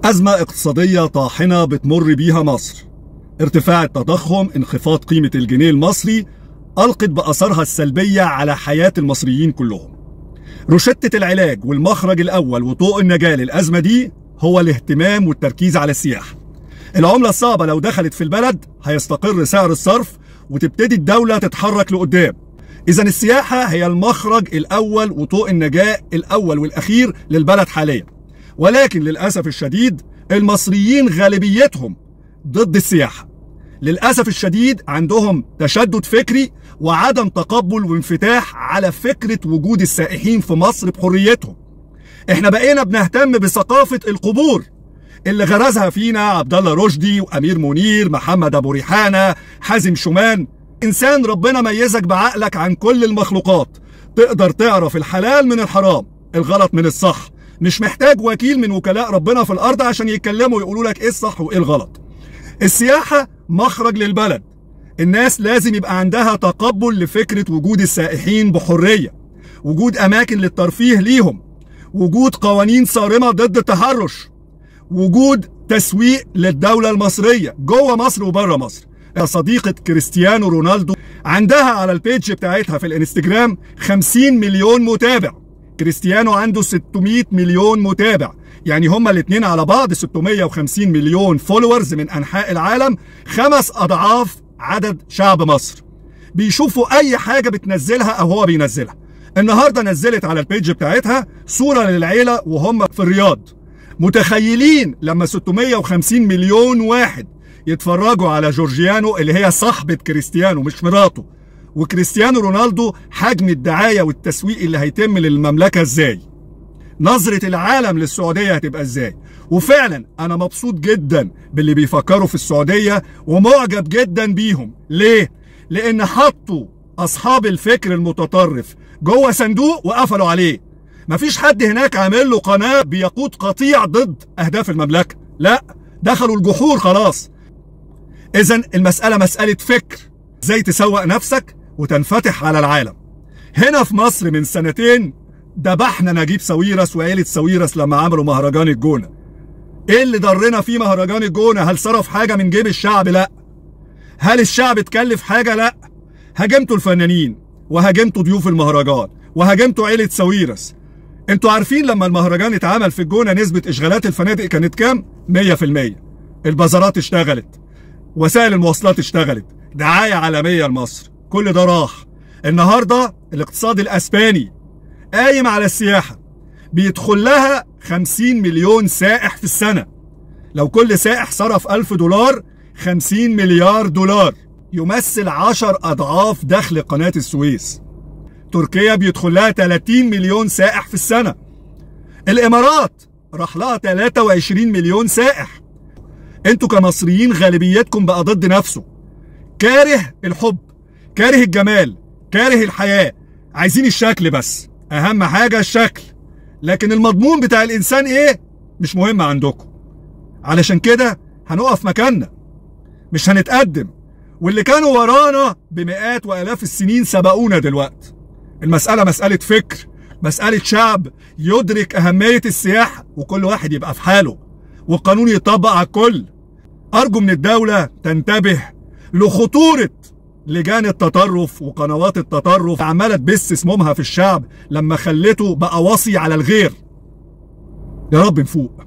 أزمة اقتصادية طاحنة بتمر بيها مصر. ارتفاع التضخم، انخفاض قيمة الجنيه المصري، ألقت بأثرها السلبية على حياة المصريين كلهم. روشتة العلاج والمخرج الأول وطوق النجاة للأزمة دي هو الاهتمام والتركيز على السياحة. العملة الصعبة لو دخلت في البلد هيستقر سعر الصرف وتبتدي الدولة تتحرك لقدام. إذن السياحة هي المخرج الأول وطوق النجاة الأول والأخير للبلد حاليا. ولكن للأسف الشديد المصريين غالبيتهم ضد السياحة. للأسف الشديد عندهم تشدد فكري وعدم تقبل وانفتاح على فكرة وجود السائحين في مصر بحريتهم. احنا بقينا بنهتم بثقافة القبور اللي غرزها فينا عبد الله رشدي وأمير منير، محمد أبو ريحانة، حازم شومان. إنسان ربنا ميزك بعقلك عن كل المخلوقات، تقدر تعرف الحلال من الحرام، الغلط من الصح. مش محتاج وكيل من وكلاء ربنا في الأرض عشان يتكلموا ويقولوا لك إيه الصح وإيه الغلط. السياحة مخرج للبلد. الناس لازم يبقى عندها تقبل لفكرة وجود السائحين بحرية، وجود أماكن للترفيه ليهم، وجود قوانين صارمة ضد التحرش، وجود تسويق للدولة المصرية جوه مصر وبره مصر. صديقة كريستيانو رونالدو عندها على البيج بتاعتها في الانستجرام 50 مليون متابع. كريستيانو عنده 600 مليون متابع، يعني هما الاثنين على بعض 650 مليون فولورز من أنحاء العالم، 5 أضعاف عدد شعب مصر. بيشوفوا أي حاجة بتنزلها أو هو بينزلها. النهاردة نزلت على البيج بتاعتها صورة للعيلة وهم في الرياض. متخيلين لما 650 مليون واحد يتفرجوا على جورجيانو اللي هي صاحبة كريستيانو مش مراته وكريستيانو رونالدو، حجم الدعاية والتسويق اللي هيتم للمملكة ازاي؟ نظرة العالم للسعودية هتبقى ازاي؟ وفعلا انا مبسوط جدا باللي بيفكروا في السعودية ومعجب جدا بيهم. ليه؟ لان حطوا اصحاب الفكر المتطرف جوه صندوق وقفلوا عليه. مفيش حد هناك عامل له قناة بيقود قطيع ضد اهداف المملكة، لا، دخلوا الجحور خلاص. اذن المسألة مسألة فكر، ازاي تسوق نفسك وتنفتح على العالم. هنا في مصر من سنتين دبحنا نجيب ساويرس وعيلة ساويرس لما عملوا مهرجان الجونة. ايه اللي ضرنا في مهرجان الجونة؟ هل صرف حاجة من جيب الشعب؟ لا. هل الشعب اتكلف حاجة؟ لا. هاجمتوا الفنانين وهاجمتوا ضيوف المهرجان وهاجمتوا عيلة ساويرس. انتوا عارفين لما المهرجان اتعمل في الجونة نسبة اشغالات الفنادق كانت كام؟ 100%. البازارات اشتغلت، وسائل المواصلات اشتغلت، دعاية عالمية لمصر. كل ده راح. النهاردة الاقتصاد الاسباني قايم على السياحة، بيدخل لها 50 مليون سائح في السنة. لو كل سائح صرف $1000 50 مليار دولار، يمثل 10 أضعاف دخل قناة السويس. تركيا بيدخل لها 30 مليون سائح في السنة. الإمارات راح لها 23 مليون سائح. انتوا كمصريين غالبيتكم بقى ضد نفسه، كاره الحب، كاره الجمال، كاره الحياة، عايزين الشكل بس. اهم حاجة الشكل، لكن المضمون بتاع الانسان ايه مش مهم عندكم. علشان كده هنقف مكاننا، مش هنتقدم. واللي كانوا ورانا بمئات والاف السنين سبقونا دلوقتي. المسألة مسألة فكر، مسألة شعب يدرك اهمية السياحة، وكل واحد يبقى في حاله والقانون يطبق على الكل. أرجو من الدولة تنتبه لخطورة لجان التطرف وقنوات التطرف عمالة تبث سمومها في الشعب لما خلته بقى وصي على الغير. يا رب نفوق.